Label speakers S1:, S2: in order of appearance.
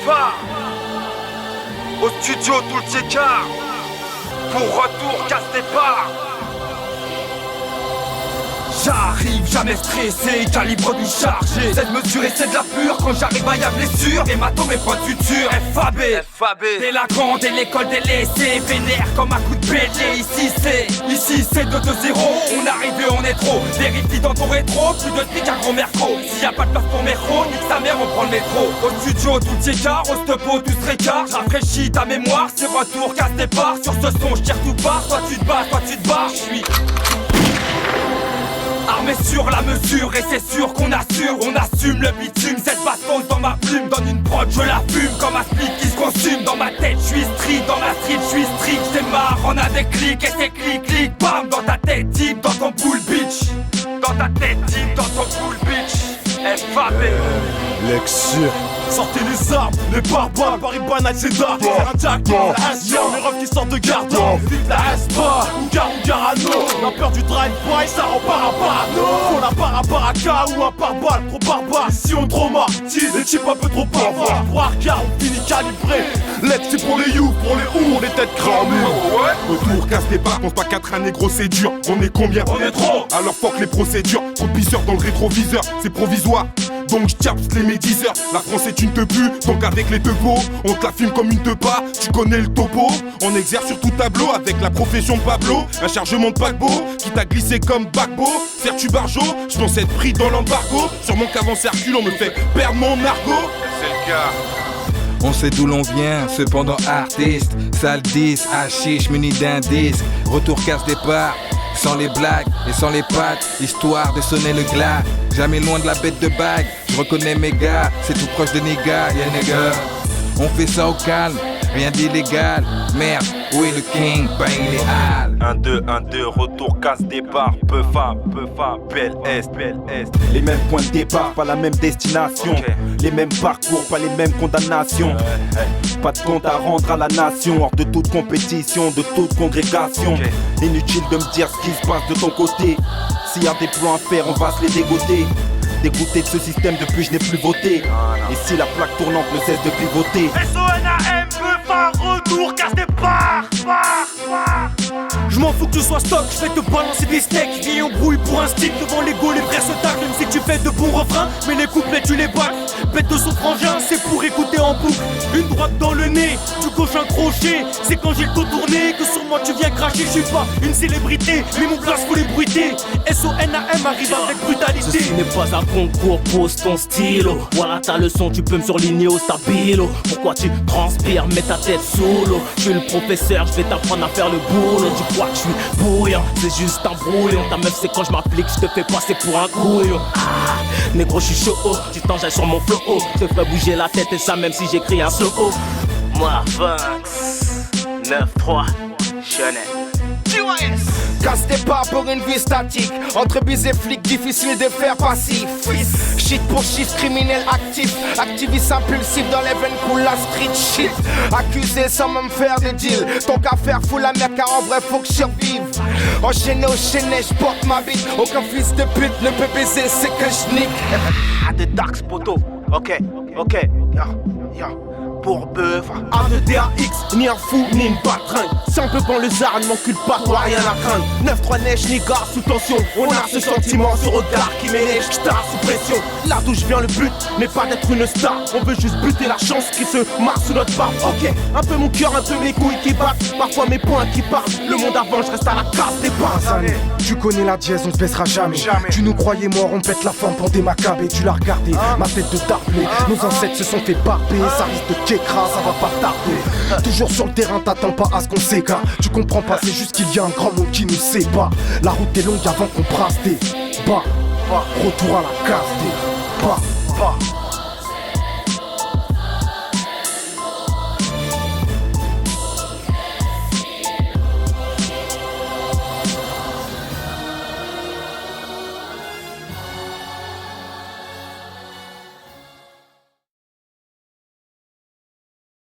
S1: départ. Au studio tout le tiécart. Pour retour, casse départ.
S2: J'arrive jamais stressé, calibre du chargé. Cette mesure et c'est de la pure. Quand j'arrive à y a blessure, hématome et point de suture. FAB, t'es la grande et l'école des laissés. Vénère comme un coup de BG. Ici c'est 2-2-0. On arrive et on est trop. Vérifie dans ton rétro, plus de fric qu'un gros mercro. S'il y a pas de place pour mercro, nique sa mère, on prend le métro. Au studio tout écart, au stepo tout récart. Rafraîchis ta mémoire, c'est retour, casse départ. Sur ce son, j'tire tout part. Soit tu te bats, soit tu te barres. J'suis armé sur la mesure et c'est sûr qu'on assure. On assume le bitume, cette baston dans ma plume. Donne une prod, je la fume comme un split qui se consume. Dans ma tête, je suis street, dans la street, je suis strict. J'démarre en un déclic et c'est clic, clic, bam. Dans ta tête, type, dans ton pool bitch. Dans ta tête, type, dans ton pool bitch. FAB
S3: Lexure. Sortez les armes, les barbares, Paris by night c'est dark. Faire un jack, la Asia, mes refs qui sortent de garde. Vive la Espa, ou Garano. La peur du drive-by, ça rend parano. Faut la baraka ou un pare-balles, trop barbare. Ici on traumatise, les types un peu trop bavards. Pour Arca, on finit calibré. Lex c'est pour les you, pour les ou, on est têtes cramées.
S4: Retour, casse départ, pense pas 4 années gros c'est dur. On est combien?
S3: On est trop.
S4: Alors fuck les procédures, trop de pisseurs dans le rétroviseur, c'est provisoire. Donc j'tape les médiseurs, la France est une tebu. Donc avec les teubos, on te la filme comme une tepa. Tu connais le topo, on exerce sur tout tableau. Avec la profession de Pablo, un chargement de paquebot qui t'a glissé comme Bagbo. Faire-tu barjo, je pense être pris dans l'embargo. Sûrement qu'avant ça recule, on me fait perdre mon argot.
S1: C'est le cas.
S5: On sait d'où l'on vient, cependant artiste. Sale 10, hachiche muni d'un disque. Retour casse départ, sans les blagues et sans les pattes. Histoire de sonner le glas, jamais loin de la bête de bague. Je reconnais mes gars, c'est tout proche de nigga, yeah nigga. On fait ça au calme, rien d'illégal. Merde, où est le king? Ben il est hal.
S1: 1-2, retour, casse départ. Peu femme, belle est.
S6: Les mêmes points de départ, pas la même destination.
S1: Okay.
S6: Les mêmes parcours, pas les mêmes condamnations. Pas de compte à rendre à la nation, hors de toute compétition, de toute congrégation.
S1: Okay.
S6: Inutile de me dire ce qui se passe de ton côté. S'il y a des plans à faire, on va se les dégoter. Dégoûté de ce système depuis je n'ai plus voté. Et si la plaque tournante ne cesse de pivoter.
S3: SONAM, peu fin, retour, casse départ. Je m'en fous que tu sois stock, je vais te balancer des steaks. Viens on brouille pour un stick, devant l'ego les frères se taclent. Même si tu fais de bons refrains, mais les couplets tu les bats. Bête de son frangin, c'est pour écouter en boucle. Une droite dans le nez, tu coches un crochet. C'est quand j'ai le dos tourné que sur moi tu viens cracher. Je suis pas une célébrité, mais mon place faut les bruiter. SONAM arrive avec brutalité.
S7: Ceci n'est pas un concours, pose ton stylo. Voilà ta leçon, tu peux me surligner au stabilo. Pourquoi tu transpires, mets ta tête sous l'eau. Je suis le professeur, je vais t'apprendre à faire le boulot. Tu crois que je suis bouillant, c'est juste un brouillon. Ta meuf c'est quand je m'applique, je te fais passer pour un couillon. Négro je suis chaud, tu t'enjailles sur mon flow. Je te fais bouger la tête et ça même si j'écris un slow. Moi Vinx 9-3 Chanel
S8: Casse départ pour une vie statique. Entre bis et flics, difficile de faire passif. Shit pour chiffre, criminel actif. Activiste impulsif dans les veines cool la street shit. Accusé sans même faire de deal. Ton qu'à faire fout la mer car en vrai faut que je survive. Enchaîné, je porte ma bite. Aucun fils de pute ne peut baiser, c'est que je nique.
S7: Des darks poteau, ok, pour bœuf.
S8: A2DAX, ni un fou, ni une patringue. Si on peut prendre le zar, ne m'encule pas, toi rien à craindre. 9-3 neige, ni gare sous tension. On a ce sentiment, ce regard qui m'énerve, j't'arre sous pression. Là d'où je viens, le but n'est pas d'être une star. On veut juste buter la chance qui se marre sous notre barbe. Ok, un peu mon cœur, un peu mes couilles qui battent. Parfois mes poings qui partent. Le monde avant, je reste à la casse des barres.
S9: Tu connais la dièse, on se baissera jamais. Tu nous croyais morts, on pète la forme pour démacaber. Tu l'as regardé, ma tête de tarblé. Nos ancêtres se sont fait barber, ça risque de kékra, ça va pas tarder. Toujours sur le terrain, t'attends pas à ce qu'on s'égare. Tu comprends pas, c'est juste qu'il y a un grand monde qui nous sépare. La route est longue avant qu'on brasse des bas. Retour à la case des bas.